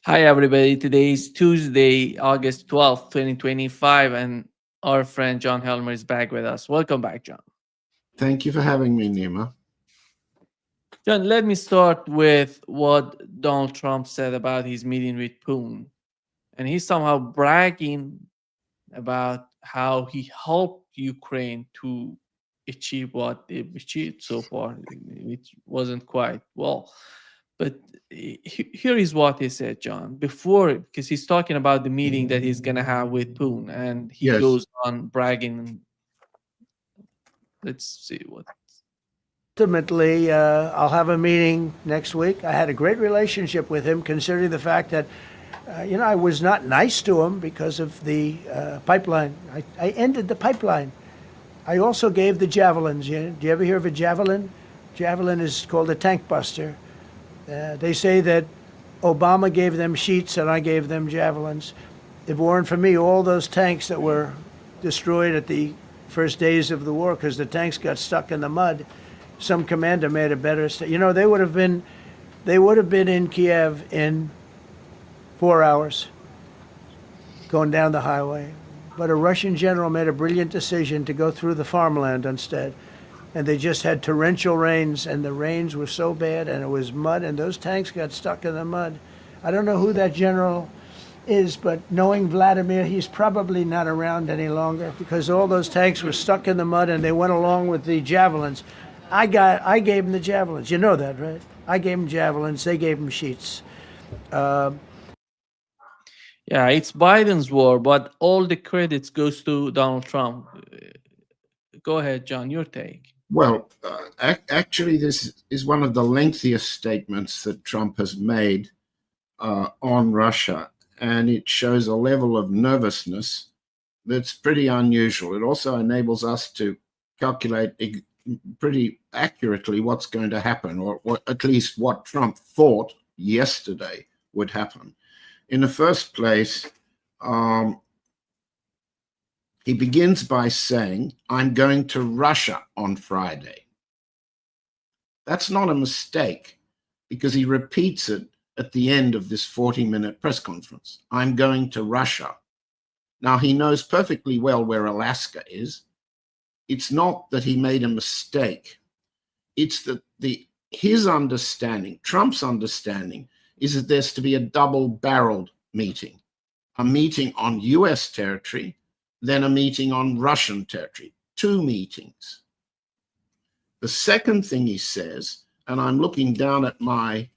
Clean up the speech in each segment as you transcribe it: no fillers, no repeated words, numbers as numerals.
Hi, everybody. Today is Tuesday, August 12th, 2025, and our friend John Helmer is back with us. Welcome back, John. Thank you for having me, Nima. John, let me start with what Donald Trump said about his meeting with Putin. And he's somehow bragging about how he helped Ukraine to achieve what they've achieved so far. It wasn't quite well. But here is what he said, John, before, because he's talking about the meeting that he's going to have with Poon, and he Yes. goes on bragging. Let's see what. Ultimately, I'll have a meeting next week. I had a great relationship with him, considering the fact that, I was not nice to him because of the pipeline. I ended the pipeline. I also gave the javelins. Do you ever hear of a javelin? Javelin is called a tank buster. They say that Obama gave them sheets and I gave them javelins. If it weren't for me, all those tanks that were destroyed at the first days of the war, because the tanks got stuck in the mud, some commander made a better. They would have been in Kiev in 4 hours, going down the highway. But a Russian general made a brilliant decision to go through the farmland instead. And they just had torrential rains, and the rains were so bad, and it was mud, and those tanks got stuck in the mud. I don't know who that general is, but knowing Vladimir, he's probably not around any longer, because all those tanks were stuck in the mud, and they went along with the javelins. I gave them the javelins. You know that, right? I gave them javelins. They gave them sheets. Yeah, it's Biden's war, but all the credits goes to Donald Trump. Go ahead, John, your take. Well, actually, this is one of the lengthiest statements that Trump has made on Russia, and it shows a level of nervousness that's pretty unusual. It also enables us to calculate pretty accurately what's going to happen, or at least what Trump thought yesterday would happen. In the first place, he begins by saying, I'm going to Russia on Friday. That's not a mistake, because he repeats it at the end of this 40-minute press conference. I'm going to Russia. Now, he knows perfectly well where Alaska is. It's not that he made a mistake. It's that his understanding, Trump's understanding, is that there's to be a double-barreled meeting, a meeting on US territory, then a meeting on Russian territory, 2 meetings. The second thing he says, and I'm looking down at my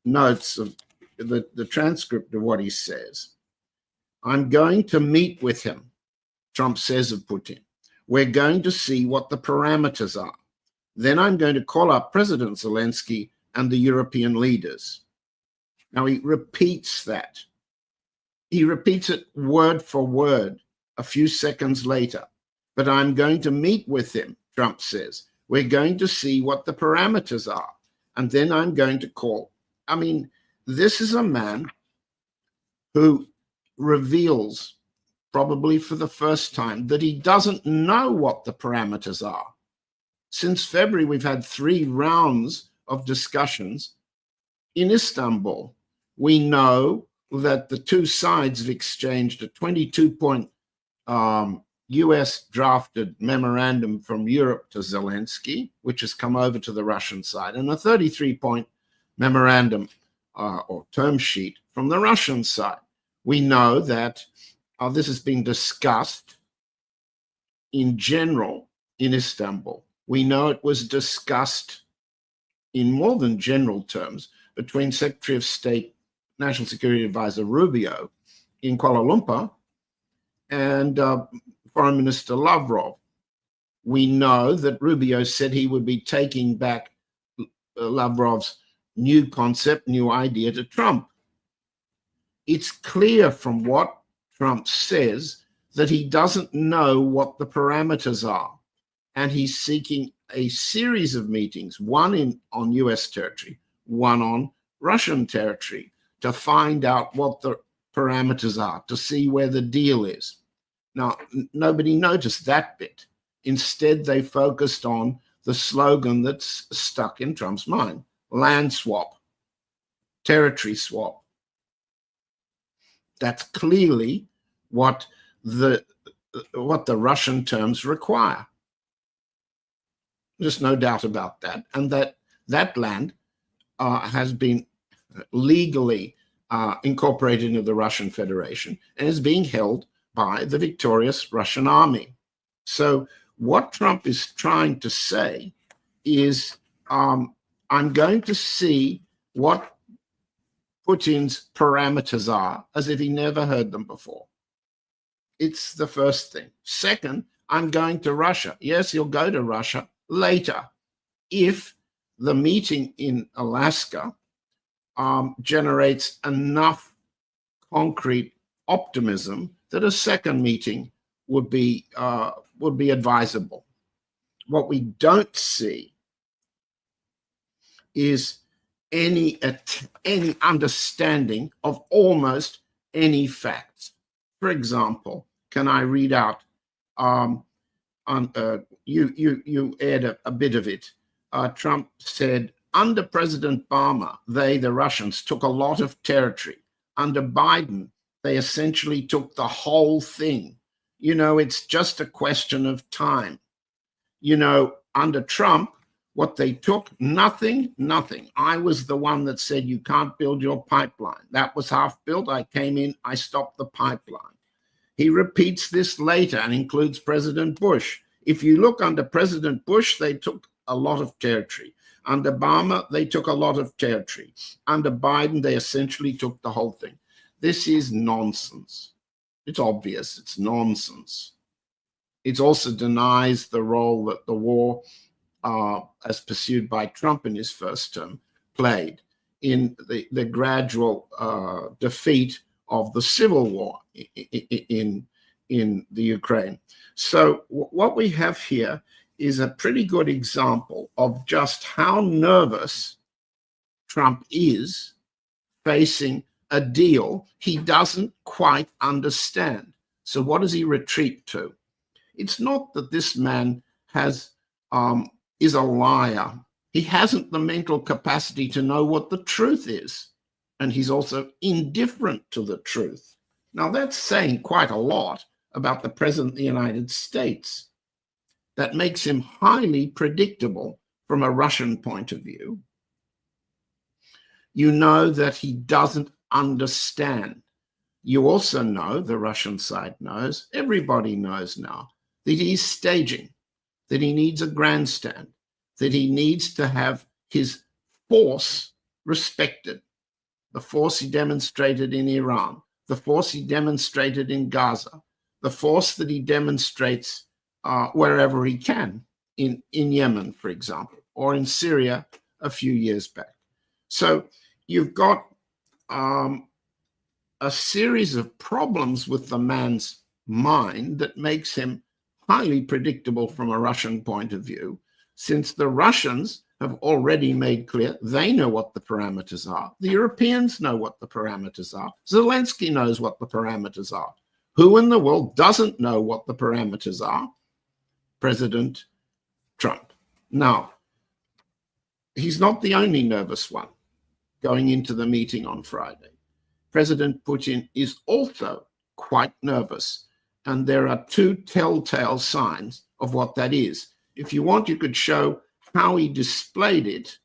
notes of the transcript of what he says, I'm going to meet with him, Trump says of Putin. We're going to see what the parameters are. Then I'm going to call up President Zelensky and the European leaders. Now, he repeats that. He repeats it word for word a few seconds later. But I'm going to meet with him, Trump says. We're going to see what the parameters are. And then I'm going to call. I mean, this is a man who reveals, probably for the first time, that he doesn't know what the parameters are. Since February, we've had 3 rounds of discussions in Istanbul. We know that the 2 sides have exchanged a 22-point US drafted memorandum from Europe to Zelensky, which has come over to the Russian side, and a 33-point memorandum or term sheet from the Russian side. We know that this has been discussed in general in Istanbul. We know it was discussed in more than general terms between Secretary of State, National Security Advisor Rubio in Kuala Lumpur and Foreign Minister Lavrov. We know that Rubio said he would be taking back Lavrov's new concept, new idea to Trump. It's clear from what Trump says that he doesn't know what the parameters are. And he's seeking a series of meetings, one on US territory, one on Russian territory, to find out what the parameters are, to see where the deal is. Now, nobody noticed that bit. Instead, they focused on the slogan that's stuck in Trump's mind: land swap, territory swap. That's clearly what the Russian terms require. There's no doubt about that. And that land has been legally incorporated into the Russian Federation and is being held by the victorious Russian army. So what Trump is trying to say is, I'm going to see what Putin's parameters are, as if he never heard them before. It's the first thing. Second, I'm going to Russia. Yes, he'll go to Russia later if the meeting in Alaska generates enough concrete optimism that a second meeting would be advisable. What we don't see is any understanding of almost any facts. For example, can I read out? You aired a bit of it. Trump said, under President Obama, the Russians, took a lot of territory. Under Biden, they essentially took the whole thing. It's just a question of time. Under Trump, what they took, nothing. I was the one that said, you can't build your pipeline. That was half built. I came in, I stopped the pipeline. He repeats this later and includes President Bush. If you look under President Bush, they took a lot of territory. Under Obama, they took a lot of territory. Under Biden, they essentially took the whole thing. This is nonsense. It's obvious. It's nonsense. It also denies the role that the war, as pursued by Trump in his first term, played in the gradual defeat of the civil war in the Ukraine. So what we have here is a pretty good example of just how nervous Trump is facing a deal he doesn't quite understand. So what does he retreat to? It's not that this man is a liar. He hasn't the mental capacity to know what the truth is. And he's also indifferent to the truth. Now, that's saying quite a lot about the President of the United States. That makes him highly predictable from a Russian point of view. You know that he doesn't understand. You also know, the Russian side knows, everybody knows now, that he's staging, that he needs a grandstand, that he needs to have his force respected. The force he demonstrated in Iran, the force he demonstrated in Gaza, the force that he demonstrates wherever he can, in Yemen, for example, or in Syria a few years back. So you've got a series of problems with the man's mind that makes him highly predictable from a Russian point of view, since the Russians have already made clear they know what the parameters are. The Europeans know what the parameters are. Zelensky knows what the parameters are. Who in the world doesn't know what the parameters are? President Trump. Now, he's not the only nervous one going into the meeting on Friday. President Putin is also quite nervous, and there are two telltale signs of what that is. If you want, you could show how he displayed it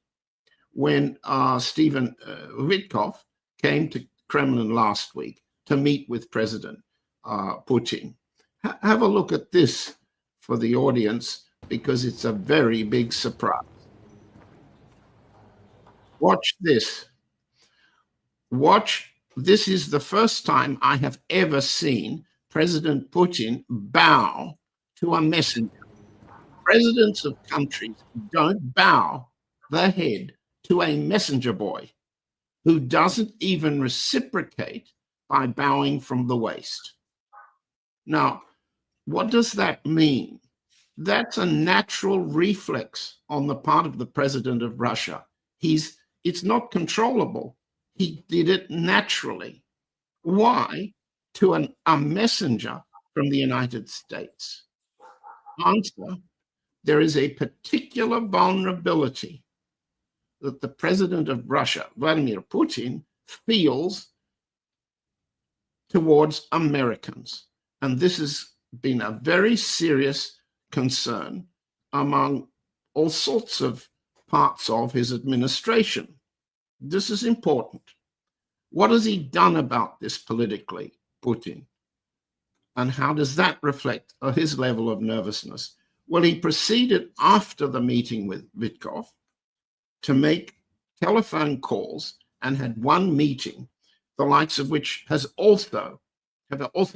when Stephen Witkoff came to Kremlin last week to meet with President Putin. Have a look at this for the audience, because it's a very big surprise. Watch this. Watch. This is the first time I have ever seen President Putin bow to a messenger. Presidents of countries don't bow their head to a messenger boy who doesn't even reciprocate by bowing from the waist. Now, what does that mean? That's a natural reflex on the part of the president of Russia. It's not controllable. He did it naturally. Why? To a messenger from the United States. Answer: there is a particular vulnerability that the president of Russia, Vladimir Putin, feels towards Americans. And this has been a very serious concern among all sorts of parts of his administration. This is important. What has he done about this politically, Putin? And how does that reflect his level of nervousness? Well, he proceeded after the meeting with Witkoff to make telephone calls and had one meeting, the likes of which have also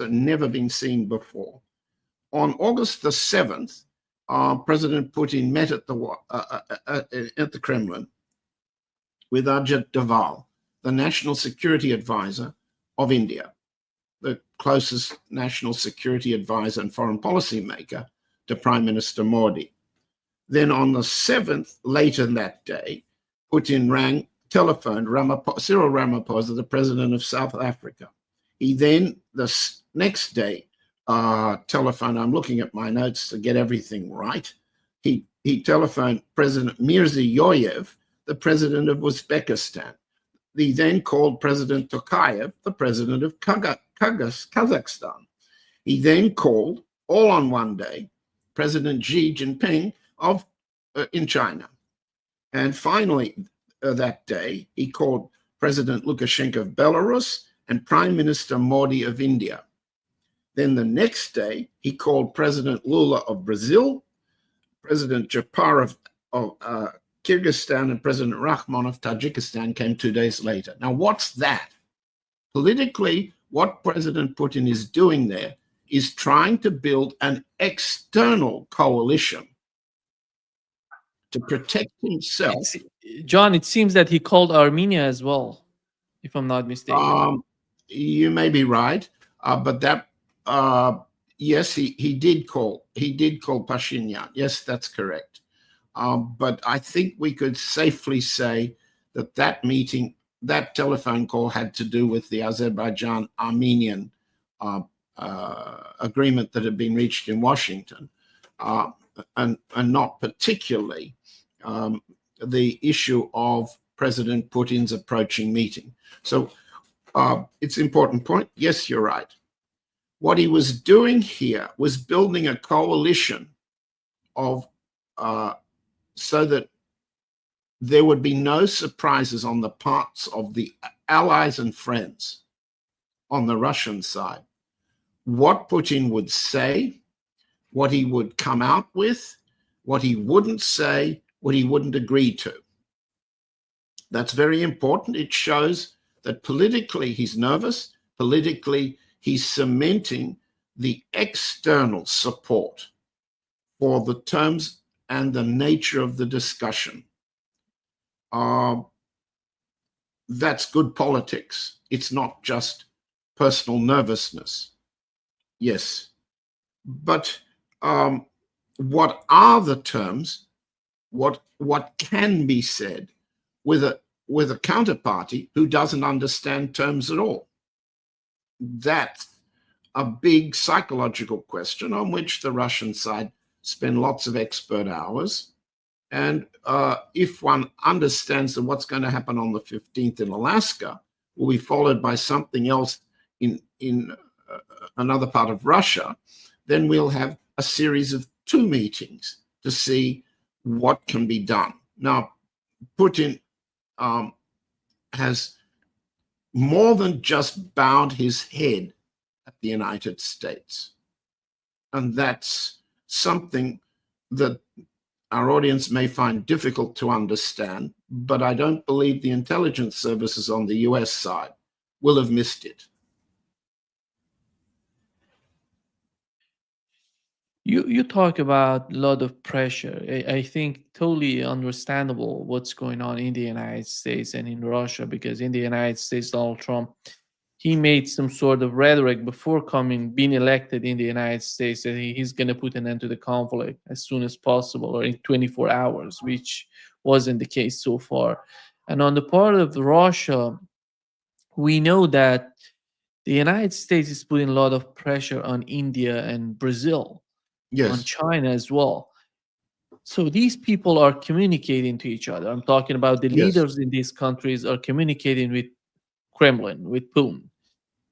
never been seen before. On August the 7th, President Putin met at the Kremlin with Ajit Doval, the national security advisor of India, the closest national security advisor and foreign policy maker to Prime Minister Modi. Then on the 7th, later that day, Putin telephoned Cyril Ramaphosa, the president of South Africa. He then, the next day, telephoned, I'm looking at my notes to get everything right. He telephoned President Mirziyoyev, the president of Uzbekistan. He then called President Tokayev, the president of Kazakhstan. He then called, all on one day, President Xi Jinping in China. And finally, that day, he called President Lukashenko of Belarus and Prime Minister Modi of India. Then the next day, he called President Lula of Brazil, President Japar of Kyrgyzstan, and President Rahmon of Tajikistan came 2 days later. Now, what's that? Politically, what President Putin is doing there is trying to build an external coalition to protect himself. John, it seems that he called Armenia as well, if I'm not mistaken. You may be right, but that yes, he did call Pashinyan. Yes, that's correct. But I think we could safely say that meeting, that telephone call, had to do with the Azerbaijan-Armenian agreement that had been reached in Washington, and not particularly the issue of President Putin's approaching meeting. So it's an important point. Yes, you're right. What he was doing here was building a coalition of so that there would be no surprises on the parts of the allies and friends on the Russian side. What Putin would say, what he would come out with, what he wouldn't say, what he wouldn't agree to. That's very important. It shows that politically he's nervous, politically he's cementing the external support for the terms and the nature of the discussion. That's good politics. It's not just personal nervousness. Yes. But what are the terms? What can be said with a counterparty who doesn't understand terms at all? That's a big psychological question on which the Russian side spend lots of expert hours. And if one understands that what's going to happen on the 15th in Alaska will be followed by something else in another part of Russia, then we'll have a series of 2 meetings to see what can be done. Now, Putin has more than just bowed his head at the United States. And that's something that our audience may find difficult to understand, but I don't believe the intelligence services on the US side will have missed it. You talk about a lot of pressure. I think totally understandable what's going on in the United States and in Russia, because in the United States, Donald Trump, he made some sort of rhetoric before being elected in the United States that he's going to put an end to the conflict as soon as possible, or in 24 hours, which wasn't the case so far. And on the part of Russia, we know that the United States is putting a lot of pressure on India and Brazil, on China as well. So these people are communicating to each other. I'm talking about the leaders in these countries are communicating with Kremlin, with Putin.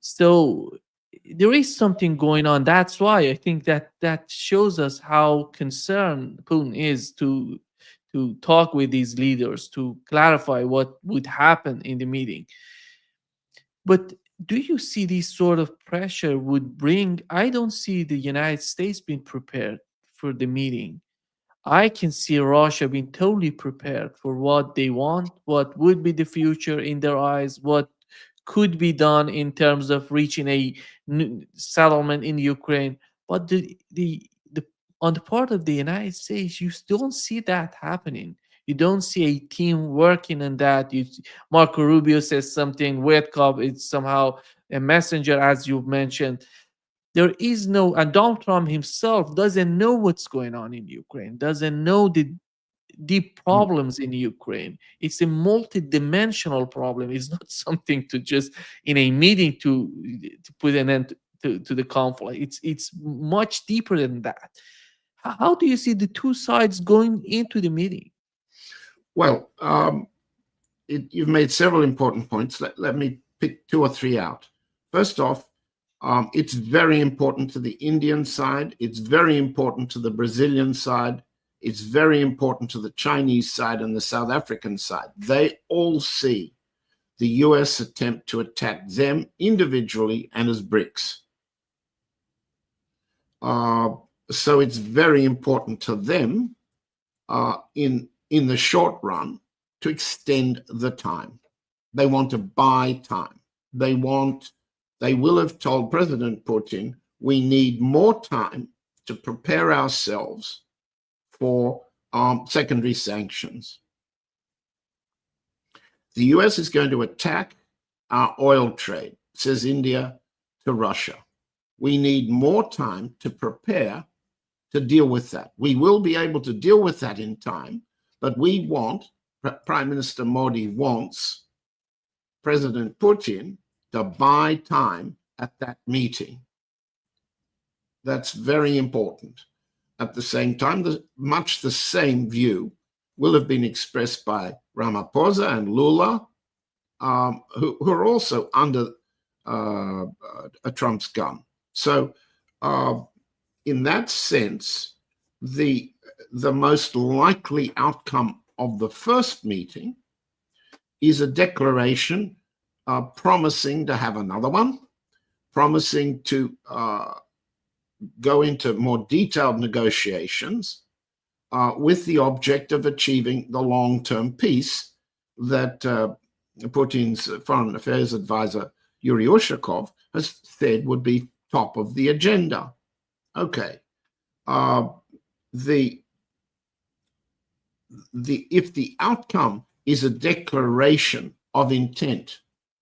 So there is something going on. That's why I think that shows us how concerned Putin is to talk with these leaders to clarify what would happen in the meeting. But do you see this sort of pressure would bring? I don't see the United States being prepared for the meeting. I can see Russia being totally prepared for what they want, what would be the future in their eyes, what could be done in terms of reaching a settlement in Ukraine. But the on the part of the United States, you don't see that happening. You don't see a team working on that. Marco Rubio says something. Witkoff is somehow a messenger, as you mentioned. There is no, and Donald Trump himself doesn't know what's going on in Ukraine, doesn't know the deep problems in Ukraine. It's a multi-dimensional problem. It's not something to just in a meeting to put an end to the conflict. It's much deeper than that. How do you see the two sides going into the meeting? Well, you've made several important points. Let me pick two or three out. First off, it's very important to the Indian side. It's very important to the Brazilian side. It's very important to the Chinese side and the South African side. They all see the US attempt to attack them individually and as BRICS. So it's very important to them in the short run to extend the time. They want to buy time. They will have told President Putin, we need more time to prepare ourselves for secondary sanctions. The US is going to attack our oil trade, says India to Russia. We need more time to prepare to deal with that. We will be able to deal with that in time, but we want, Prime Minister Modi wants President Putin to buy time at that meeting. That's very important. At the same time, much the same view will have been expressed by Ramaphosa and Lula, who are also under Trump's gun. So in that sense, the most likely outcome of the first meeting is a declaration promising to have another one, promising to go into more detailed negotiations with the object of achieving the long-term peace that Putin's foreign affairs advisor, Yuri Ushakov, has said would be top of the agenda. Okay. If the outcome is a declaration of intent,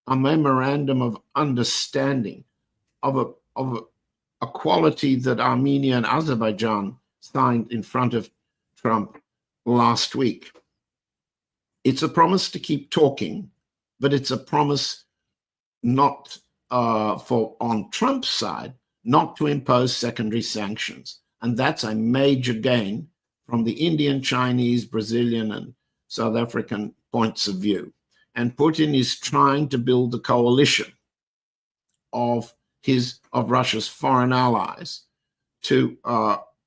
a memorandum of understanding of a quality that Armenia and Azerbaijan signed in front of Trump last week, it's a promise to keep talking, but it's a promise not on Trump's side, not to impose secondary sanctions. And that's a major gain from the Indian, Chinese, Brazilian, and South African points of view. And Putin is trying to build a coalition of Russia's foreign allies to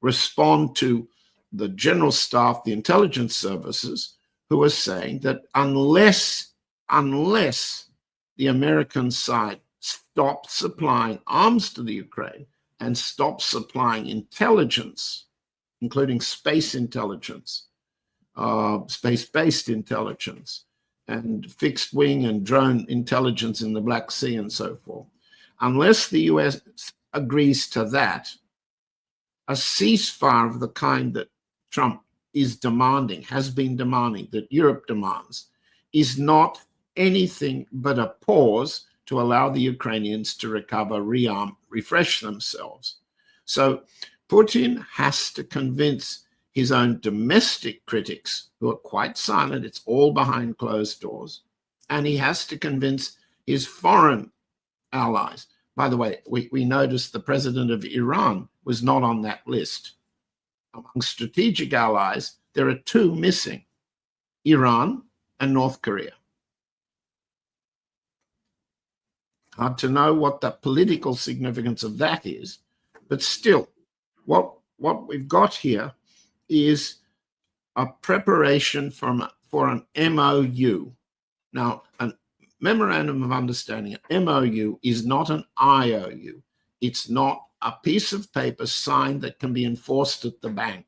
respond to the general staff, the intelligence services, who are saying that unless the American side stops supplying arms to the Ukraine and stops supplying intelligence, including space intelligence, space-based intelligence, and fixed wing and drone intelligence in the Black Sea and so forth, unless the US agrees to that, a ceasefire of the kind that Trump is demanding, has been demanding, that Europe demands, is not anything but a pause to allow the Ukrainians to recover, rearm, refresh themselves. So Putin has to convince his own domestic critics, who are quite silent, it's all behind closed doors, and he has to convince his foreign allies. By the way, we noticed the president of Iran was not on that list. Among strategic allies, there are two missing, Iran and North Korea. Hard to know what the political significance of that is, but still, what we've got here is a preparation for an MOU. Now, a memorandum of understanding, an MOU, is not an IOU. It's not a piece of paper signed that can be enforced at the bank.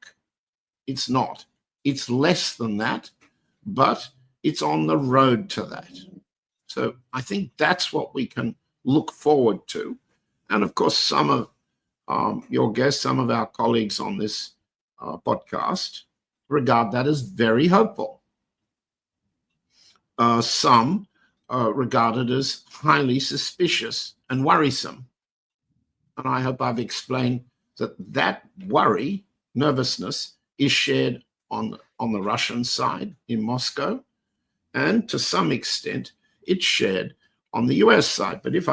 It's not. It's less than that, but it's on the road to that. So I think that's what we can look forward to. And of course, some of your guests, some of our colleagues on this podcast regard that as very hopeful. Some regard it as highly suspicious and worrisome. And I hope I've explained that worry, nervousness, is shared on the Russian side in Moscow, and to some extent, it's shared on the US side. But if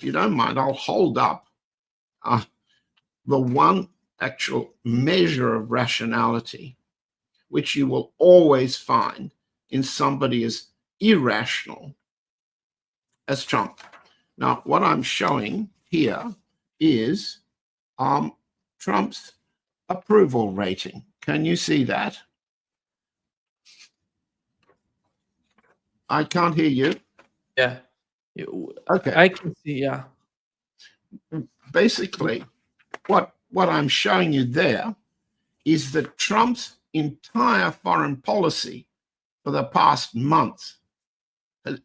you don't mind, I'll hold up the one actual measure of rationality, which you will always find in somebody as irrational as Trump. Now, what I'm showing here is Trump's approval rating. Can you see that? I can't hear you. Yeah. Okay. I can see, yeah. Basically, what I'm showing you there is that Trump's entire foreign policy for the past month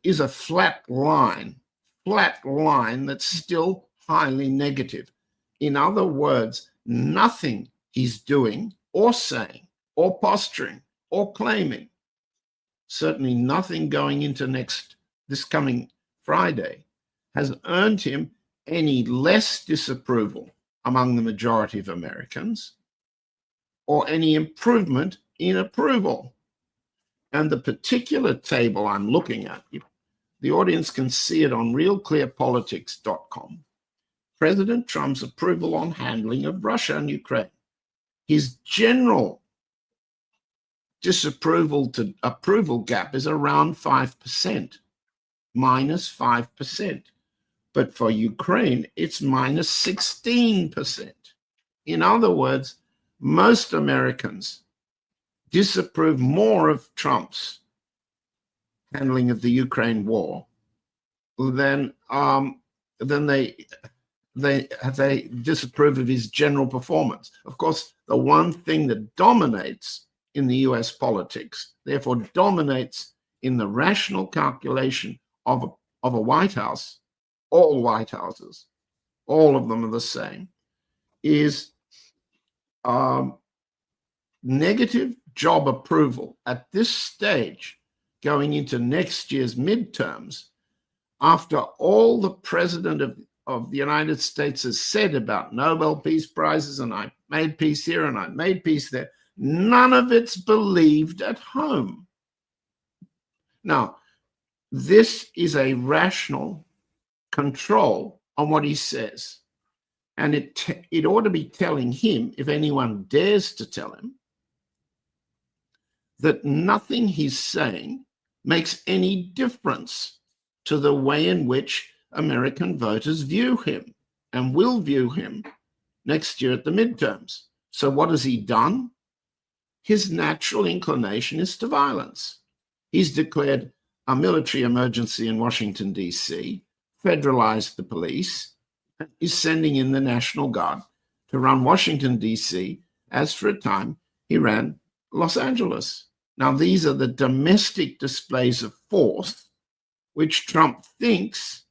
is a flat line that's still highly negative. In other words, nothing he's doing or saying or posturing or claiming, certainly nothing going into this coming Friday, has earned him any less disapproval among the majority of Americans or any improvement in approval. And the particular table I'm looking at, the audience can see it on realclearpolitics.com. President Trump's approval on handling of Russia and Ukraine. His general disapproval to approval gap is around 5%, minus 5%. But for Ukraine, it's minus 16%. In other words, most Americans disapprove more of Trump's handling of the Ukraine war than they disapprove of his general performance. Of course, the one thing that dominates in the US politics, therefore dominates in the rational calculation of a White House, all White Houses, all of them are the same, is negative job approval at this stage going into next year's midterms, after all the president of the United States has said about Nobel Peace Prizes, and I made peace here and I made peace there, none of it's believed at home. Now, this is a rational control on what he says. And it ought to be telling him, if anyone dares to tell him, that nothing he's saying makes any difference to the way in which American voters view him and will view him next year at the midterms. So what has he done? His natural inclination is to violence. He's declared a military emergency in Washington, D.C., federalized the police, and is sending in the National Guard to run Washington, D.C., as for a time he ran Los Angeles. Now, these are the domestic displays of force which Trump thinks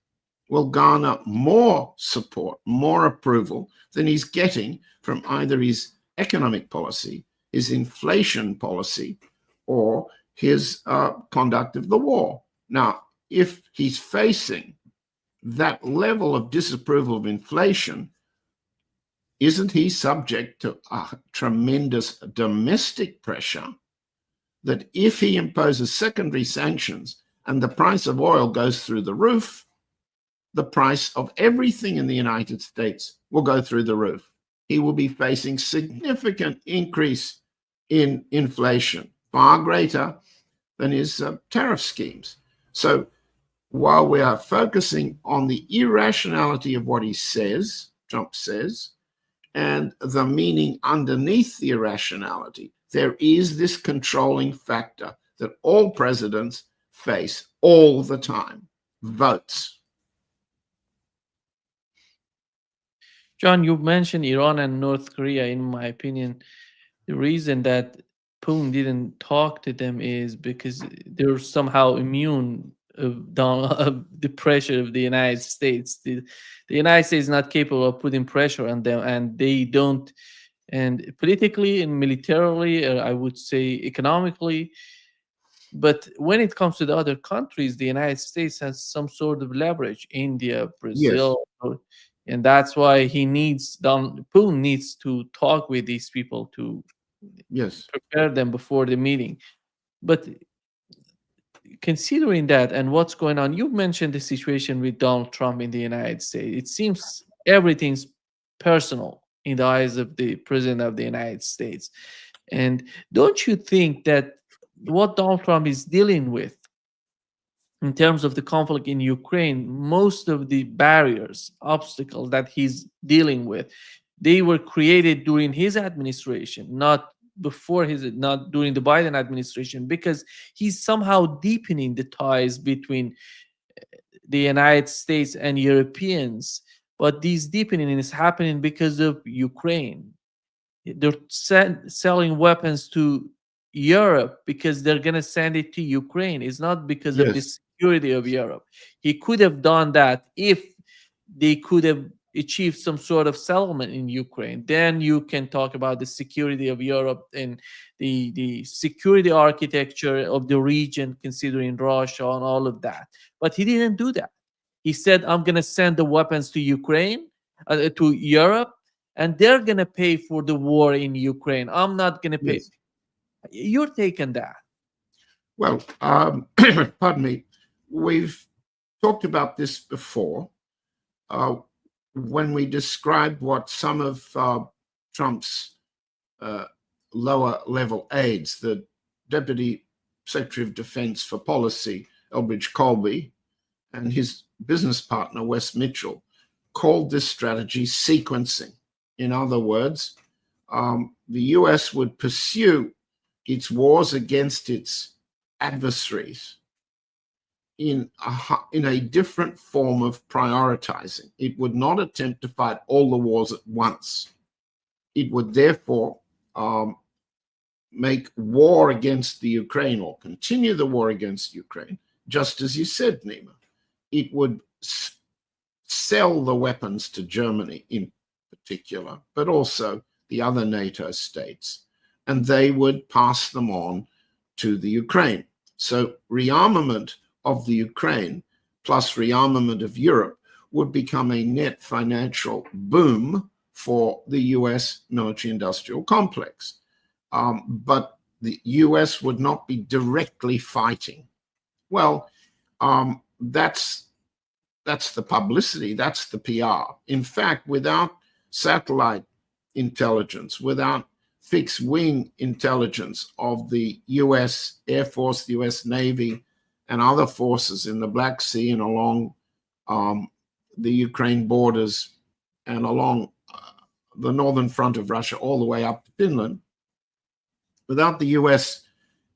will garner more support, more approval than he's getting from either his economic policy, his inflation policy, or his conduct of the war. Now, if he's facing that level of disapproval of inflation, isn't he subject to a tremendous domestic pressure that if he imposes secondary sanctions and the price of oil goes through the roof, the price of everything in the United States will go through the roof? He will be facing significant increase in inflation, far greater than his tariff schemes. So while we are focusing on the irrationality of what he says, Trump says, and the meaning underneath the irrationality, there is this controlling factor that all presidents face all the time: votes. John, you mentioned Iran and North Korea. In my opinion, the reason that Putin didn't talk to them is because they're somehow immune of the pressure of the United States. The United States is not capable of putting pressure on them, and they don't. And politically and militarily, I would say economically, but when it comes to the other countries, the United States has some sort of leverage. India, Yes, Brazil, and that's why Putin needs to talk with these people to yes, prepare them before the meeting. But considering that and what's going on, you mentioned the situation with Donald Trump in the United States. It seems everything's personal in the eyes of the president of the United States. And don't you think that what Donald Trump is dealing with in terms of the conflict in Ukraine, most of the barriers, obstacles that he's dealing with, they were created during his administration, not during the Biden administration, because he's somehow deepening the ties between the United States and Europeans. But this deepening is happening because of Ukraine. They're selling weapons to Europe because they're going to send it to Ukraine. It's not because of the yes, security of Europe. He could have done that if they could have achieved some sort of settlement in Ukraine. Then you can talk about the security of Europe and the security architecture of the region, considering Russia and all of that. But he didn't do that. He said, I'm going to send the weapons to Ukraine, to Europe, and they're going to pay for the war in Ukraine. I'm not going to pay. yes. You're taking that. Well, pardon me. We've talked about this before when we described what some of Trump's lower level aides, the Deputy Secretary of Defense for Policy, Elbridge Colby, and his business partner, Wes Mitchell, called this strategy sequencing. In other words, the US would pursue its wars against its adversaries in a different form of prioritizing. It would not attempt to fight all the wars at once. It would therefore make war against the Ukraine, or continue the war against Ukraine, just as you said, Nima. It would sell the weapons to Germany in particular, but also the other NATO states, and they would pass them on to the Ukraine. So rearmament of the Ukraine plus rearmament of Europe would become a net financial boom for the US military-industrial complex. But the US would not be directly fighting. Well, that's the publicity, that's the PR. In fact, without satellite intelligence, without fixed wing intelligence of the US Air Force, the US Navy, and other forces in the Black Sea and along the Ukraine borders and along the northern front of Russia all the way up to Finland, without the US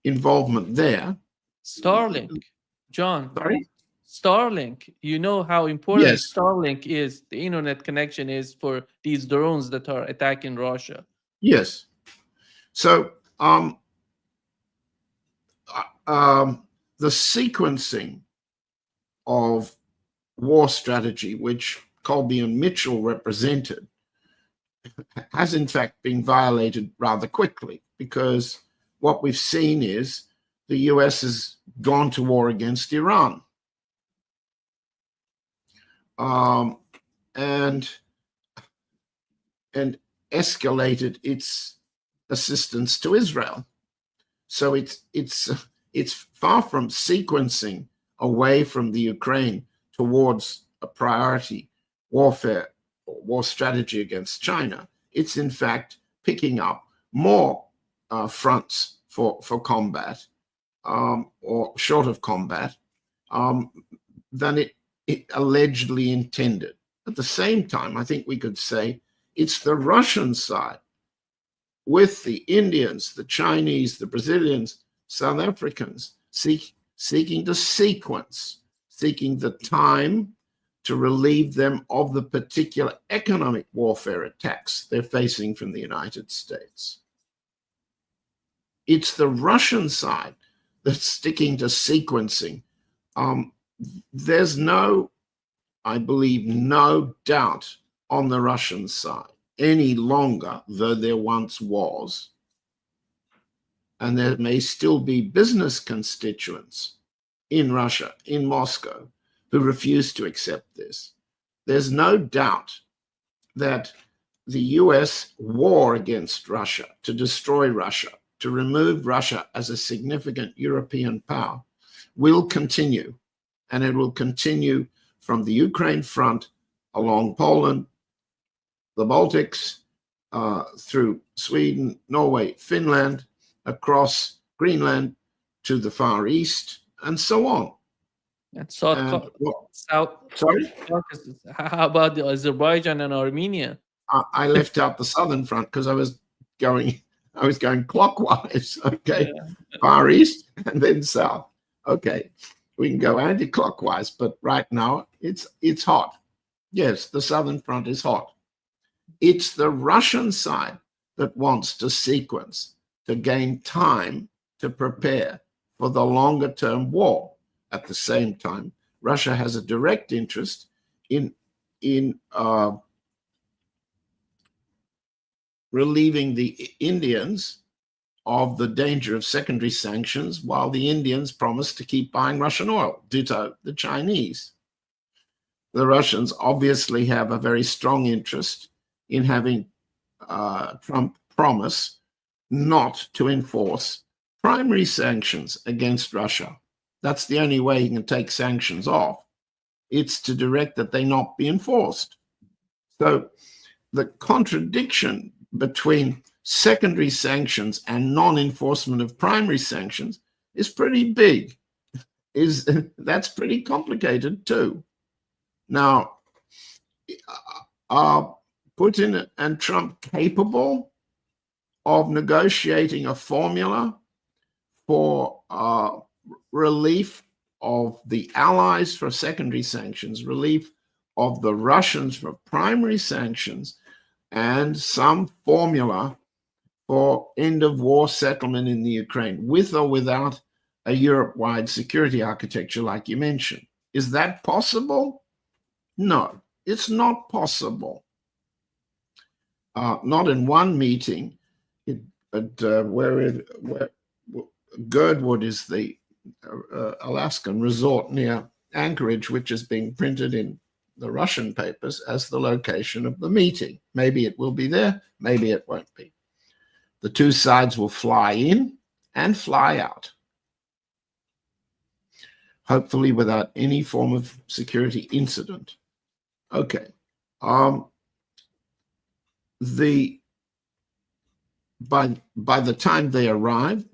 involvement there. Starlink, John. Sorry? Starlink. You know how important Yes. Starlink is, the internet connection is for these drones that are attacking Russia. Yes. So the sequencing of war strategy, which Colby and Mitchell represented, has in fact been violated rather quickly, because what we've seen is the US has gone to war against Iran. And escalated its assistance to Israel. So it's far from sequencing away from the Ukraine towards a priority warfare or war strategy against China. It's in fact picking up more fronts for combat, or short of combat, than it allegedly intended. At the same time, I think we could say it's the Russian side, with the Indians, the Chinese, the Brazilians, South Africans, seeking the sequence, seeking the time to relieve them of the particular economic warfare attacks they're facing from the United States. It's the Russian side that's sticking to sequencing. There's I believe, no doubt on the Russian side any longer, though there once was. And there may still be business constituents in Russia, in Moscow, who refuse to accept this. There's no doubt that the US war against Russia, to destroy Russia, to remove Russia as a significant European power, will continue. And it will continue from the Ukraine front, along Poland, the Baltics, through Sweden, Norway, Finland, across Greenland to the Far East, and so on. And South Sorry? Caucasus. How about the Azerbaijan and Armenia? I left out the southern front because I was going clockwise. Okay, yeah. Far East and then south. Okay, we can go anti-clockwise, but right now it's hot. Yes, the southern front is hot. It's the Russian side that wants to sequence, to gain time to prepare for the longer-term war. At the same time, Russia has a direct interest in relieving the Indians of the danger of secondary sanctions, while the Indians promise to keep buying Russian oil. Ditto the Chinese. The Russians obviously have a very strong interest in having Trump promise not to enforce primary sanctions against Russia. That's the only way he can take sanctions off. It's to direct that they not be enforced. So the contradiction between secondary sanctions and non-enforcement of primary sanctions is pretty big. That's pretty complicated too. Now, are Putin and Trump capable of negotiating a formula for relief of the allies for secondary sanctions, relief of the Russians for primary sanctions, and some formula for end-of-war settlement in the Ukraine, with or without a Europe-wide security architecture like you mentioned? Is that possible? No, it's not possible. Not in one meeting, where Girdwood is the Alaskan resort near Anchorage, which is being printed in the Russian papers as the location of the meeting. Maybe it will be there, maybe it won't be. The two sides will fly in and fly out, hopefully without any form of security incident. Okay. By the time they arrive,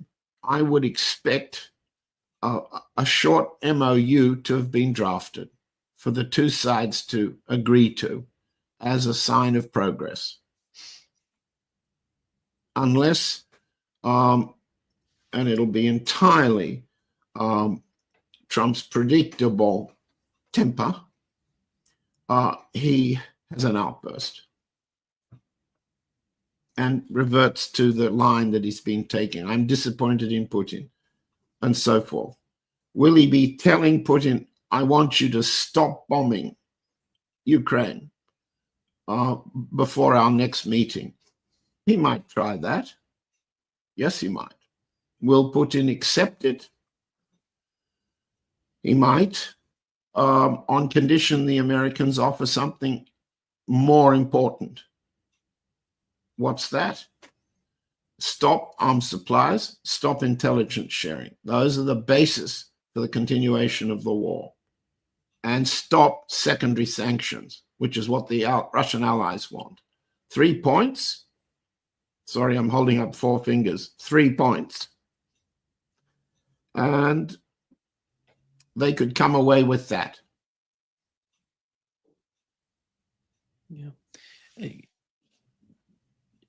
I would expect a short MOU to have been drafted for the two sides to agree to as a sign of progress. Unless, and it'll be entirely Trump's predictable temper, he has an outburst and reverts to the line that he's been taking. I'm disappointed in Putin, and so forth. Will he be telling Putin, I want you to stop bombing Ukraine before our next meeting? He might try that. Yes, he might. Will Putin accept it? He might, on condition the Americans offer something more important. What's that? Stop arms supplies, stop intelligence sharing. Those are the basis for the continuation of the war. And stop secondary sanctions, which is what the Russian allies want. 3 points. Sorry, I'm holding up 4 fingers. 3 points. And they could come away with that. Yeah. Eh,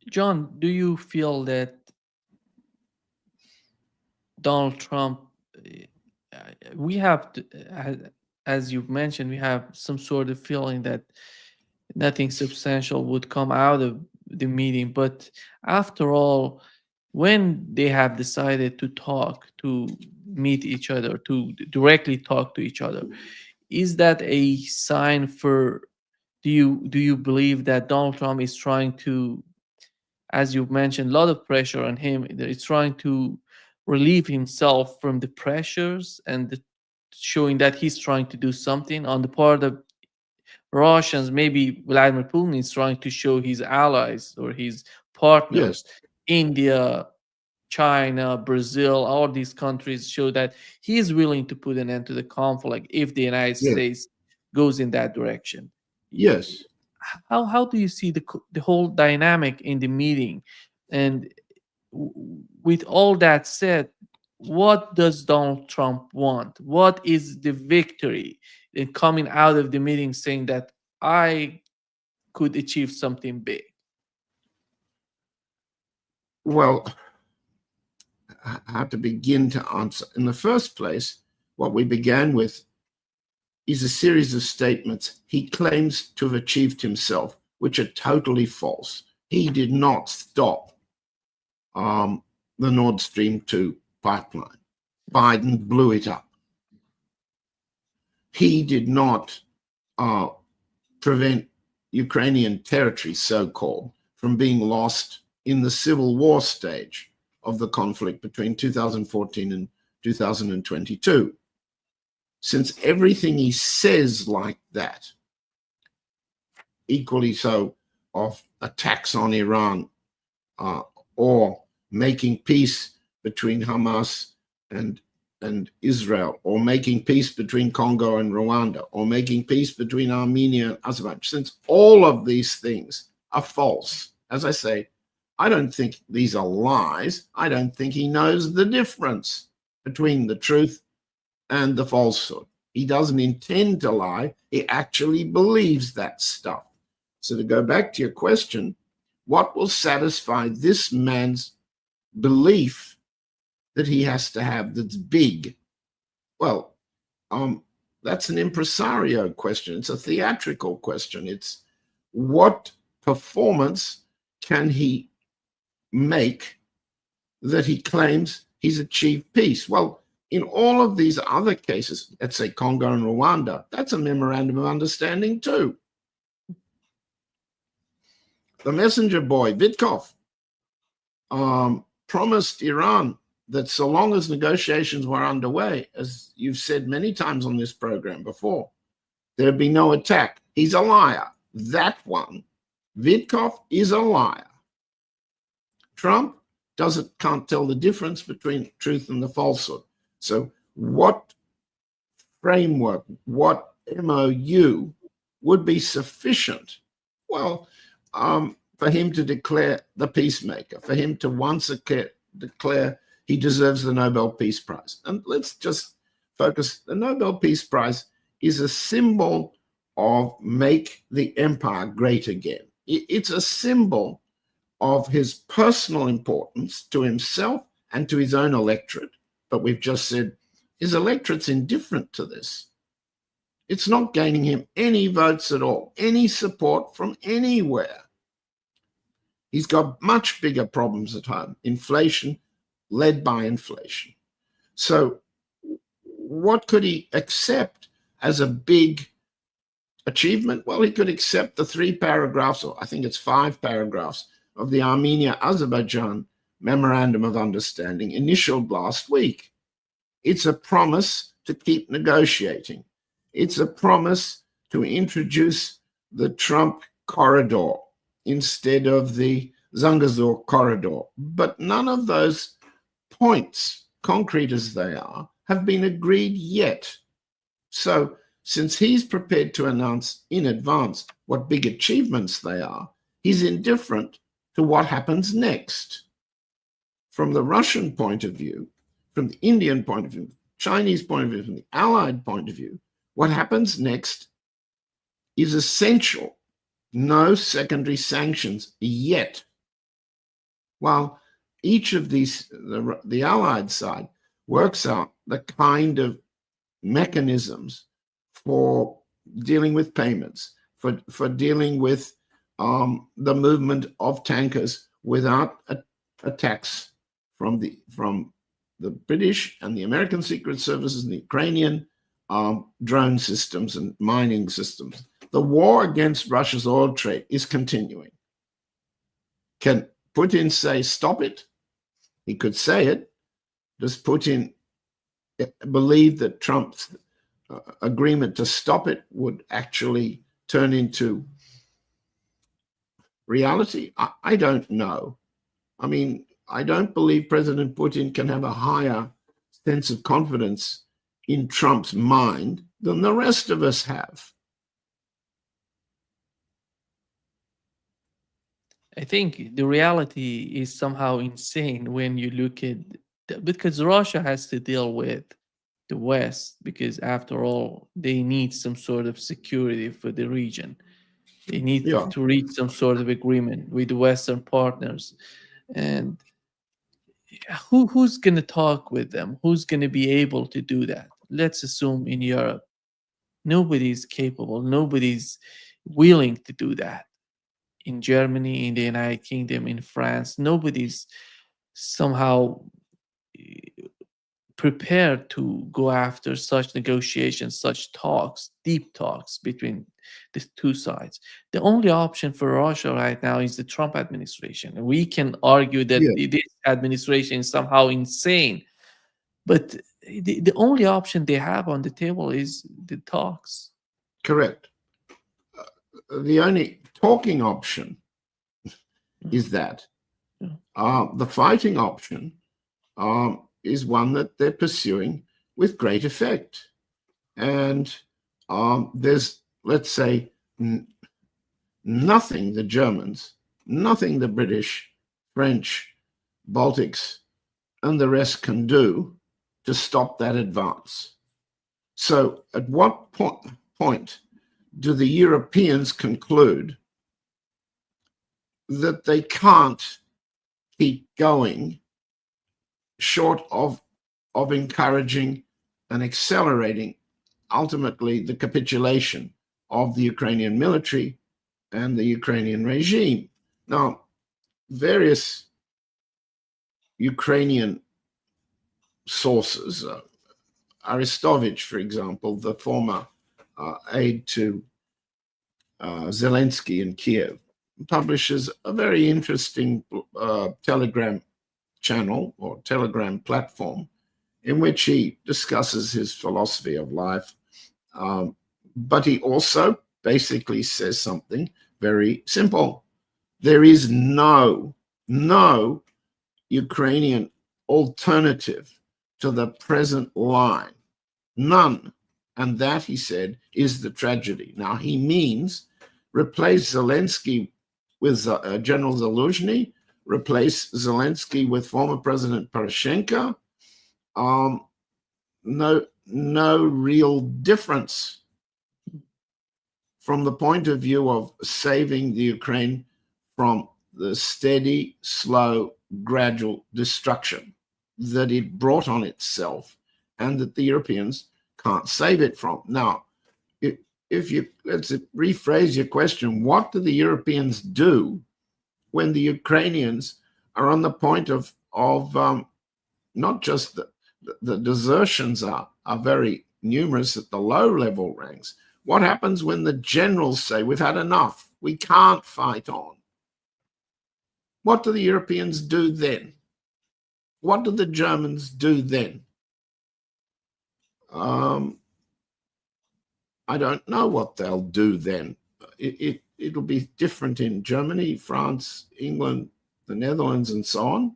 John, do you feel that Donald Trump, we have, as you've mentioned, we have some sort of feeling that nothing substantial would come out of the meeting. But after all, when they have decided to talk, to meet each other, to directly talk to each other, is that a sign for, do you believe that Donald Trump is trying to, as you've mentioned, a lot of pressure on him, that he's trying to relieve himself from the pressures and showing that he's trying to do something on the part of Russians? Maybe Vladimir Putin is trying to show his allies or his Yes, partners, India, China, Brazil, all these countries, show that he is willing to put an end to the conflict if the United yes, States goes in that direction. yes. How do you see the whole dynamic in the meeting? And with all that said, what does Donald Trump want? What is the victory in coming out of the meeting saying that I could achieve something big? Well, I have to begin to answer. In the first place, what we began with is a series of statements he claims to have achieved himself, which are totally false. He did not stop the Nord Stream 2 pipeline. Biden blew it up. He did not prevent Ukrainian territory, so-called, from being lost in the civil war stage of the conflict between 2014 and 2022. Since everything he says like that, equally so of attacks on Iran or making peace between Hamas and Israel, or making peace between Congo and Rwanda, or making peace between Armenia and Azerbaijan, since all of these things are false, as I say, I don't think these are lies. I don't think he knows the difference between the truth and the falsehood. He doesn't intend to lie. He actually believes that stuff. So to go back to your question, what will satisfy this man's belief that he has to have that's big? Well, that's an impresario question. It's a theatrical question. It's what performance can he make that he claims he's achieved peace? Well, in all of these other cases, let's say Congo and Rwanda, that's a memorandum of understanding too. The messenger boy, Vitkov, promised Iran that so long as negotiations were underway, as you've said many times on this program before, there'd be no attack. He's a liar. That one, Vitkov, is a liar. Trump can't tell the difference between truth and the falsehood. So what framework, what MOU would be sufficient? Well, for him to declare the peacemaker, for him to once declare he deserves the Nobel Peace Prize. And let's just focus. The Nobel Peace Prize is a symbol of make the empire great again. It's a symbol of his personal importance to himself and to his own electorate. But we've just said his electorate's indifferent to this. It's not gaining him any votes at all, any support from anywhere. He's got much bigger problems at home, inflation, led by inflation. So what could he accept as a big achievement? Well, he could accept the 3 paragraphs, or I think it's 5 paragraphs, of the Armenia-Azerbaijan Memorandum of Understanding initialed last week. It's a promise to keep negotiating. It's a promise to introduce the Trump corridor instead of the Zangezur corridor. But none of those points, concrete as they are, have been agreed yet. So since he's prepared to announce in advance what big achievements they are, he's indifferent to what happens next. From the Russian point of view, from the Indian point of view, Chinese point of view, from the Allied point of view, what happens next is essential no secondary sanctions yet. While each of these, the Allied side, works out the kind of mechanisms for dealing with payments, for dealing with the movement of tankers without a tax from the British and the American Secret Services and the Ukrainian drone systems and mining systems. The war against Russia's oil trade is continuing. Can Putin say stop it? He could say it. Does Putin believe that Trump's agreement to stop it would actually turn into reality? I don't know. I mean, I don't believe President Putin can have a higher sense of confidence in Trump's mind than the rest of us have. I think the reality is somehow insane when you look at because Russia has to deal with the West, because after all, they need some sort of security for the region. They need Yeah, to reach some sort of agreement with the Western partners. And who's going to talk with them? Who's going to be able to do that? Let's assume in Europe, nobody's capable, nobody's willing to do that. In Germany, in the United Kingdom, in France, nobody's somehow prepared to go after such negotiations, such talks, deep talks between the two sides. The only option for Russia right now is the Trump administration. And we can argue that yeah, this administration is somehow insane, but the only option they have on the table is the talks. correct. The only talking option is that. Yeah. The fighting option is one that they're pursuing with great effect. And there's, let's say, nothing the Germans, nothing the British, French, Baltics, and the rest can do to stop that advance. So at what point do the Europeans conclude that they can't keep going short of encouraging and accelerating ultimately the capitulation of the Ukrainian military and the Ukrainian regime? Now, various Ukrainian sources, Aristovich, for example, the former aide to Zelensky in Kiev, publishes a very interesting Telegram channel or Telegram platform in which he discusses his philosophy of life. But he also basically says something very simple. There is no Ukrainian alternative to the present line. None. And that, he said, is the tragedy. Now, he means replace Zelensky with General Zaluzhny, replace Zelensky with former President Poroshenko. No real difference from the point of view of saving the Ukraine from the steady, slow, gradual destruction that it brought on itself and that the Europeans can't save it from. Now, if you, let's rephrase your question, what do the Europeans do when the Ukrainians are on the point of not just the desertions are very numerous at the low level ranks. What happens when the generals say, we've had enough, we can't fight on? What do the Europeans do then? What do the Germans do then? I don't know what they'll do then. It'll be different in Germany, France, England, the Netherlands, and so on.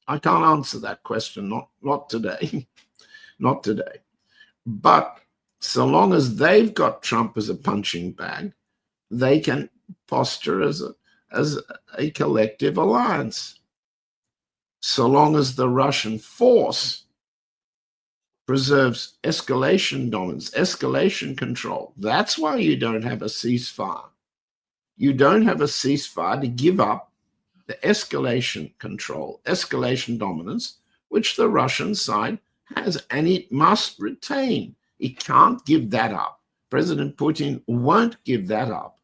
I can't answer that question, not today, not today. But so long as they've got Trump as a punching bag, they can posture as a collective alliance. So long as the Russian force preserves escalation dominance, escalation control. That's why you don't have a ceasefire. You don't have a ceasefire to give up the escalation control, escalation dominance, which the Russian side has, and it must retain. It can't give that up. President Putin won't give that up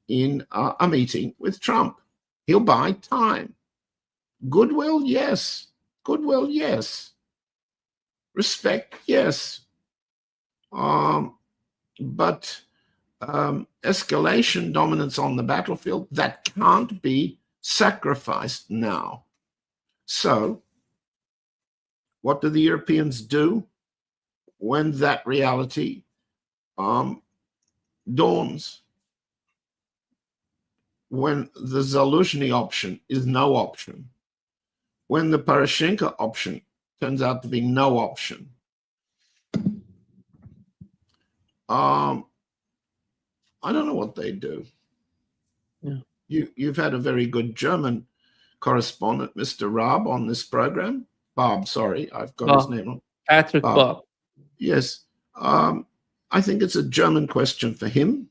in a meeting with Trump. He'll buy time. Goodwill, yes. Goodwill, yes. Respect, yes. But escalation dominance on the battlefield, that can't be sacrificed now. So what do the Europeans do when that reality dawns? When the Zaluzhny option is no option, when the Poroshenko option turns out to be no option, I don't know what they do. Yeah. You've had a very good German correspondent, Mr. Raab, on this program. Bob, sorry, I've got his name wrong. Patrick Bob. Yes. I think it's a German question for him.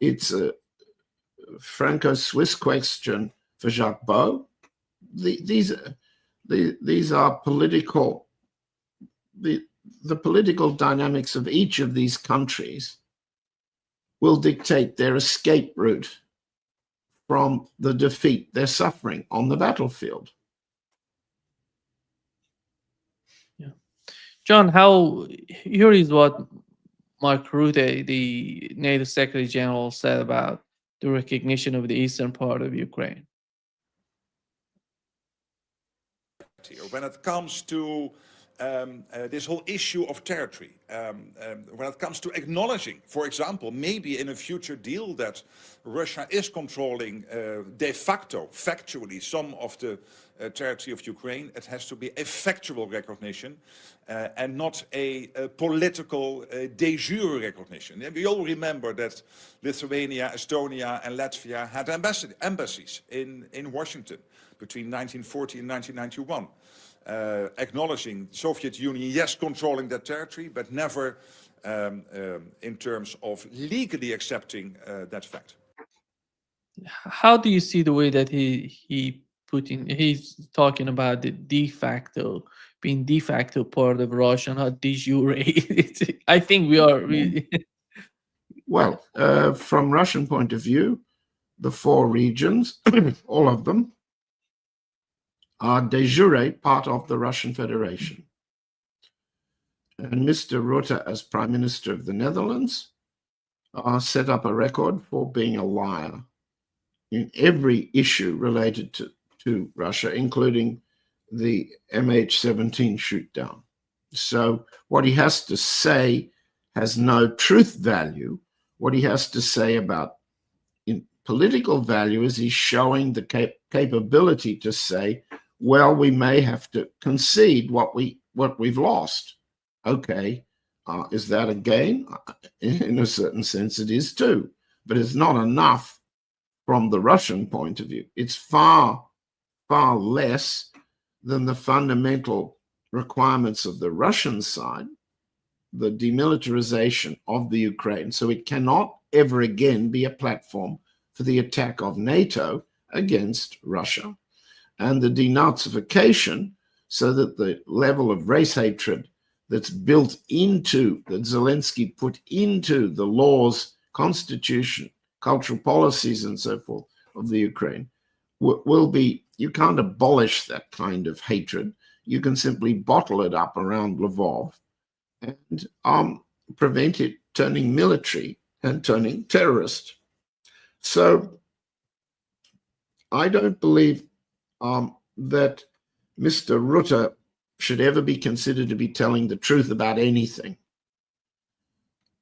It's a Franco-Swiss question for Jacques Beau. These are political, the political dynamics of each of these countries will dictate their escape route from the defeat they're suffering on the battlefield. Yeah. John, here is what Mark Rutte, the NATO Secretary General, said about the recognition of the eastern part of Ukraine. When it comes to this whole issue of territory, when it comes to acknowledging, for example, maybe in a future deal that Russia is controlling de facto, factually, some of the territory of Ukraine, it has to be a factual recognition and not a political de jure recognition. We all remember that Lithuania, Estonia and Latvia had embassies in Washington between 1940 and 1991. Acknowledging the Soviet Union, yes, controlling that territory, but never in terms of legally accepting that fact. How do you see the way that he's talking about the being de facto part of Russia, not de jure? I think we are really Well, from Russian point of view, the four regions, all of them, are de jure part of the Russian Federation. And Mr. Rutte, as Prime Minister of the Netherlands, set up a record for being a liar in every issue related to Russia, including the MH17 shoot down. So what he has to say has no truth value. What he has to say about in political value is he's showing the capability to say, well, we may have to concede what we've lost. Okay, is that a gain? In a certain sense, it is too, but it's not enough from the Russian point of view. It's far, far less than the fundamental requirements of the Russian side, the demilitarization of the Ukraine. So it cannot ever again be a platform for the attack of NATO against Russia, and the denazification, so that the level of race hatred that's built into, that Zelensky put into the laws, constitution, cultural policies, and so forth of the Ukraine, will be, you can't abolish that kind of hatred. You can simply bottle it up around Lvov and prevent it turning military and turning terrorist. So I don't believe that Mr. Rutte should ever be considered to be telling the truth about anything.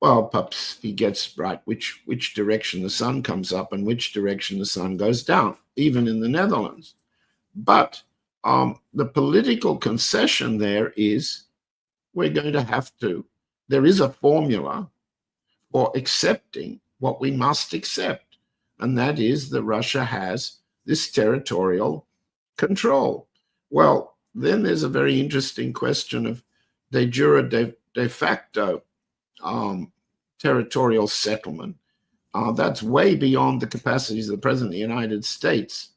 Well, perhaps he gets right which direction the sun comes up and which direction the sun goes down, even in the Netherlands. But the political concession there is we're going to have to, there is a formula for accepting what we must accept, and that is that Russia has this territorial control. Well, then there's a very interesting question of de jure, de facto territorial settlement. That's way beyond the capacities of the President of the United States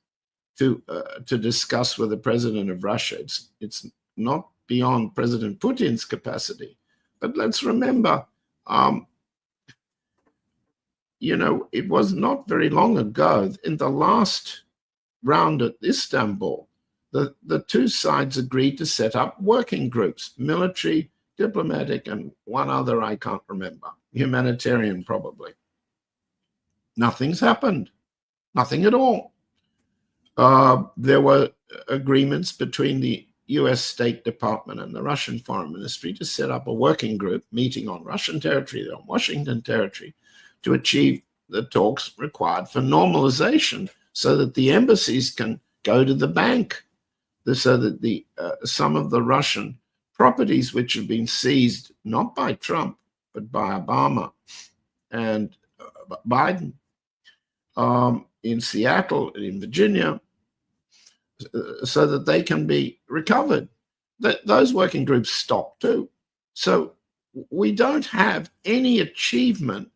to discuss with the President of Russia. It's not beyond President Putin's capacity. But let's remember, it was not very long ago, in the last round at Istanbul, the two sides agreed to set up working groups, military, diplomatic, and one other I can't remember, humanitarian probably. Nothing's happened, nothing at all. There were agreements between the US State Department and the Russian Foreign Ministry to set up a working group meeting on Russian territory, on Washington territory, to achieve the talks required for normalization so that the embassies can go to the bank, so that the some of the Russian properties which have been seized, not by Trump, but by Obama and Biden, in Seattle, in Virginia, so that they can be recovered. Those working groups stopped too. So we don't have any achievement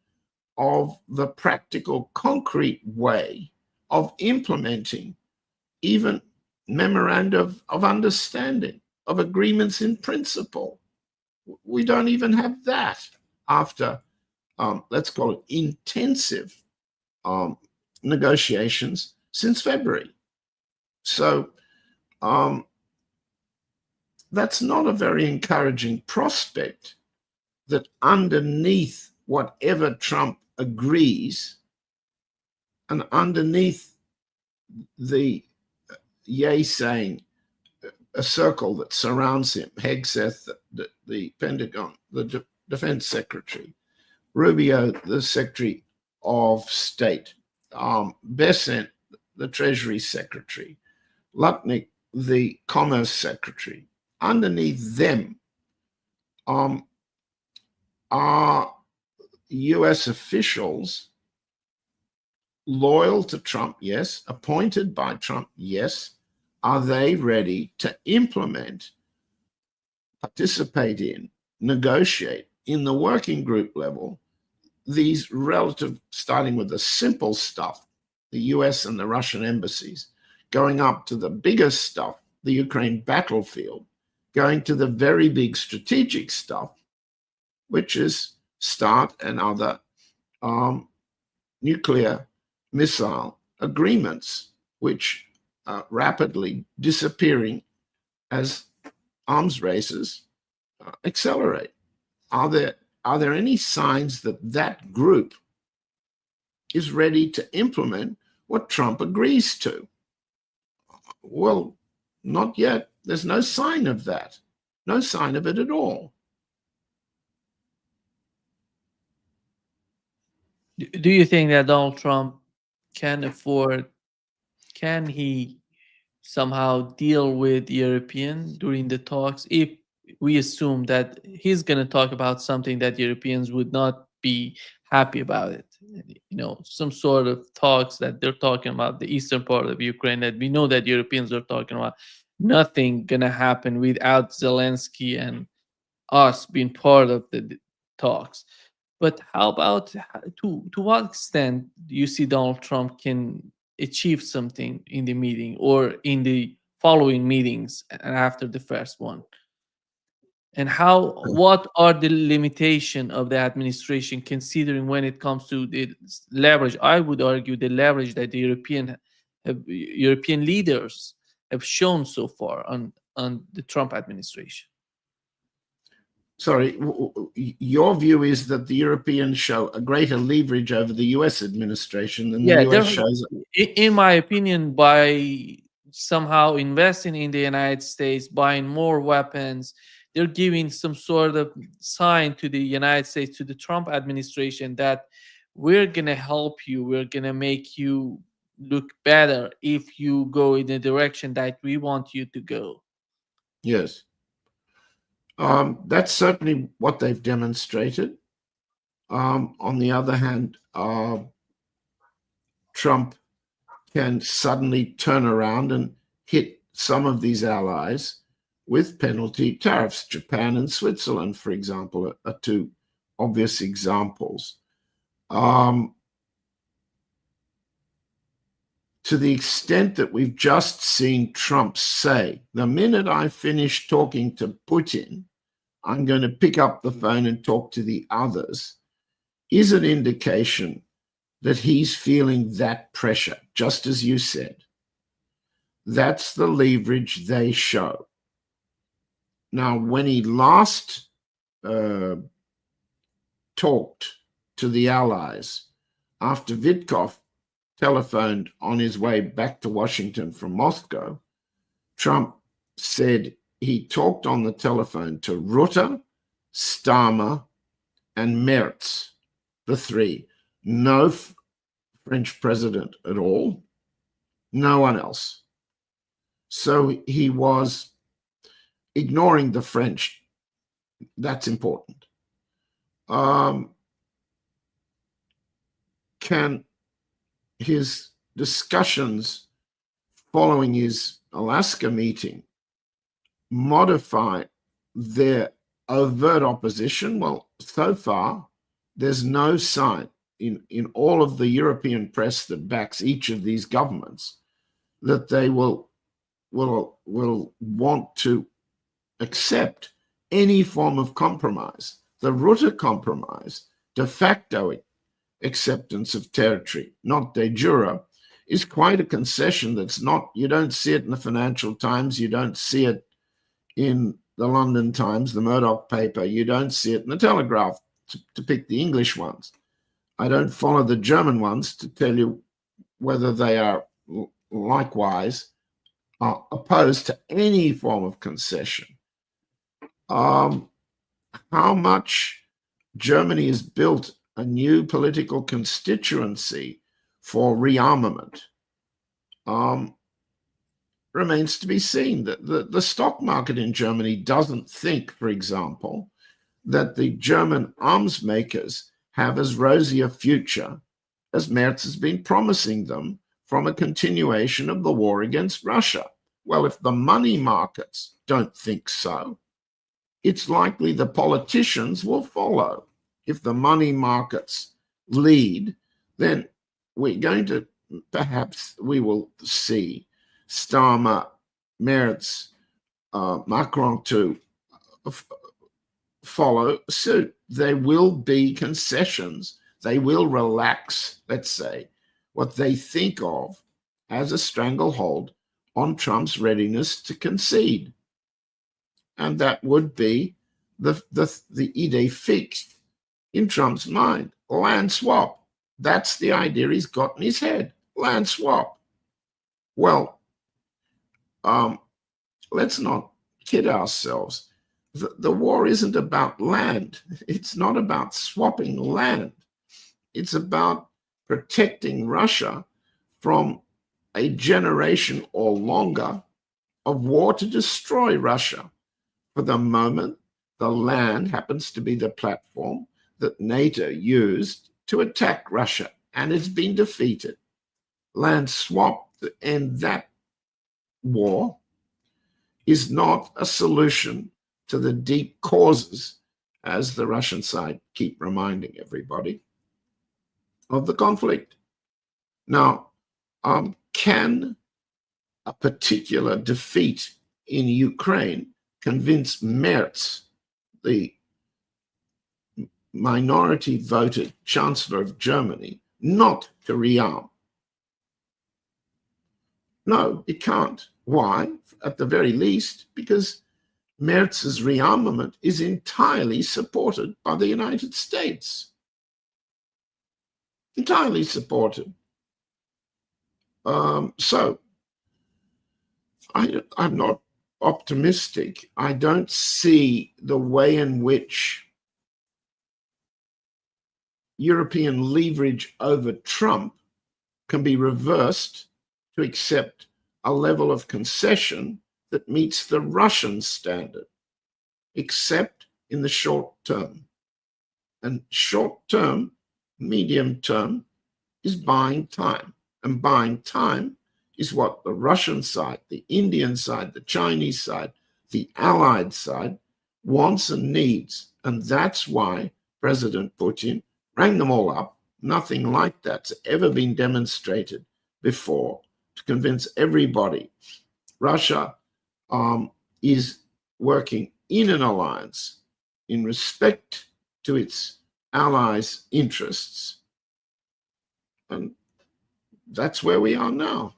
of the practical, concrete way of implementing even memoranda of understanding, of agreements in principle. We don't even have that after, let's call it, intensive negotiations since February. So that's not a very encouraging prospect, that underneath whatever Trump agrees and underneath the yay-saying, a circle that surrounds him, Hegseth, the Pentagon, the Defense Secretary, Rubio, the Secretary of State, Bessent, the Treasury Secretary, Lutnick, the Commerce Secretary. Underneath them are US officials loyal to Trump, yes, appointed by Trump, yes. Are they ready to implement, participate in, negotiate in the working group level these relative, starting with the simple stuff, the US and the Russian embassies, going up to the biggest stuff, the Ukraine battlefield, going to the very big strategic stuff, which is START and other nuclear missile agreements, which are rapidly disappearing as arms races accelerate. Are there any signs that that group is ready to implement what Trump agrees to? Well, not yet. There's no sign of that. No sign of it at all. Do you think that Donald Trump can he somehow deal with European during the talks, if we assume that he's going to talk about something that Europeans would not be happy about it? Some sort of talks that they're talking about the eastern part of Ukraine that we know that Europeans are talking about. Nothing going to happen without Zelensky and us being part of the talks. But how about, to what extent do you see Donald Trump can achieve something in the meeting or in the following meetings after the first one? And what are the limitation of the administration, considering when it comes to the leverage? I would argue the leverage that the European leaders have shown so far on the Trump administration. Sorry, your view is that the Europeans show a greater leverage over the US administration than the US shows? In my opinion, by somehow investing in the United States, buying more weapons, they're giving some sort of sign to the United States, to the Trump administration, that we're going to help you, we're going to make you look better if you go in the direction that we want you to go. Yes. That's certainly what they've demonstrated. On the other hand, Trump can suddenly turn around and hit some of these allies with penalty tariffs. Japan and Switzerland, for example, are two obvious examples. to the extent that we've just seen Trump say, the minute I finish talking to Putin, I'm going to pick up the phone and talk to the others, is an indication that he's feeling that pressure, just as you said. That's the leverage they show. Now, when he last talked to the Allies after Witkoff telephoned on his way back to Washington from Moscow, Trump said he talked on the telephone to Rutte, Starmer, and Merz, the three. No French president at all, no one else. So he was ignoring the French. That's important. Can his discussions following his Alaska meeting modify their overt opposition? Well, so far, there's no sign in all of the European press that backs each of these governments that they will want to accept any form of compromise. The Rutte compromise, de facto acceptance of territory, not de jure, is quite a concession that's not, you don't see it in the Financial Times, you don't see it in the London Times, the Murdoch paper, you don't see it in the Telegraph, to pick the English ones. I don't follow the German ones to tell you whether they are likewise opposed to any form of concession. How much Germany has built a new political constituency for rearmament remains to be seen. The stock market in Germany doesn't think, for example, that the German arms makers have as rosy a future as Merz has been promising them from a continuation of the war against Russia. Well, if the money markets don't think so, it's likely the politicians will follow. If the money markets lead, then we're going to, perhaps we will see Starmer, Merz, Macron to follow suit. There will be concessions. They will relax, let's say, what they think of as a stranglehold on Trump's readiness to concede. And that would be the idée fixe in Trump's mind. Land swap. That's the idea he's got in his head. Land swap. Well, let's not kid ourselves. The war isn't about land. It's not about swapping land. It's about protecting Russia from a generation or longer of war to destroy Russia. For the moment, the land happens to be the platform that NATO used to attack Russia, and it's been defeated. Land swap to end that war is not a solution to the deep causes, as the Russian side keep reminding everybody, of the conflict. Now, can a particular defeat in Ukraine convince Merz, the minority voted Chancellor of Germany, not to rearm? No, it can't. Why? At the very least, because Merz's rearmament is entirely supported by the United States. Entirely supported. So I'm not optimistic. I don't see the way in which European leverage over Trump can be reversed to accept a level of concession that meets the Russian standard, except in the short term. And short term, medium term, is buying time. And buying time is what the Russian side, the Indian side, the Chinese side, the Allied side wants and needs. And that's why President Putin rang them all up. Nothing like that's ever been demonstrated before. to convince everybody Russia is working in an alliance in respect to its allies' interests. And that's where we are now.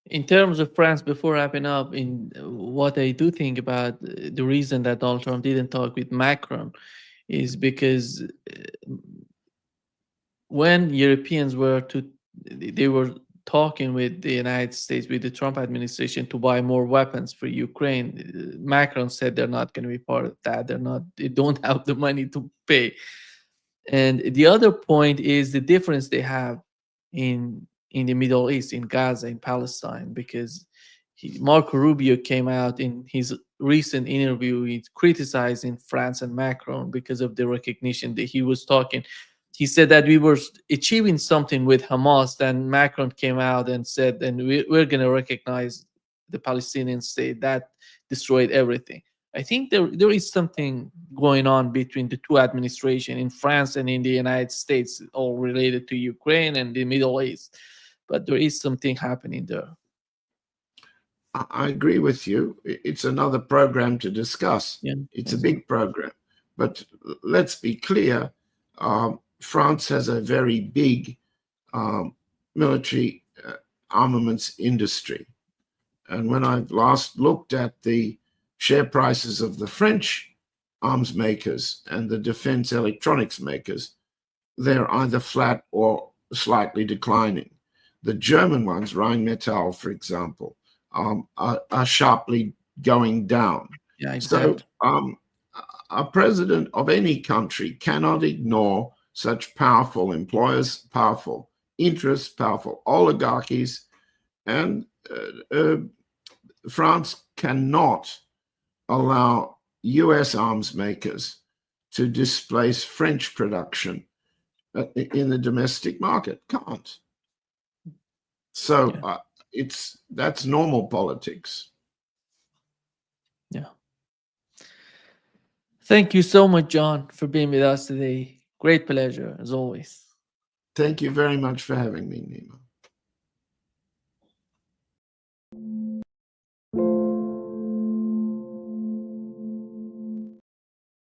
In terms of France, before wrapping up, in what I do think about the reason that Donald Trump didn't talk with Macron is because when Europeans they were talking with the United States, with the Trump administration, to buy more weapons for Ukraine, Macron said they're not going to be part of that. They don't have the money to pay. And the other point is the difference they have in the Middle East, in Gaza, in Palestine, because Marco Rubio came out in his recent interview, he's criticizing France and Macron because of the recognition that he was talking. He said that we were achieving something with Hamas, then Macron came out and said, and we're going to recognize the Palestinian state. That destroyed everything. I think there is something going on between the two administrations in France and in the United States, all related to Ukraine and the Middle East. But there is something happening there. I agree with you. It's another program to discuss. Yeah, it's a big program. But let's be clear, France has a very big military armaments industry. And when I last looked at the share prices of the French arms makers and the defense electronics makers, they're either flat or slightly declining. The German ones, Rheinmetall, for example, are sharply going down. Yeah, exactly. So a president of any country cannot ignore such powerful employers, powerful interests, powerful oligarchies, and France cannot allow US arms makers to displace French production in the domestic market. Can't. So that's normal politics. Yeah. Thank you so much, John, for being with us today. Great pleasure, as always. Thank you very much for having me, Nima.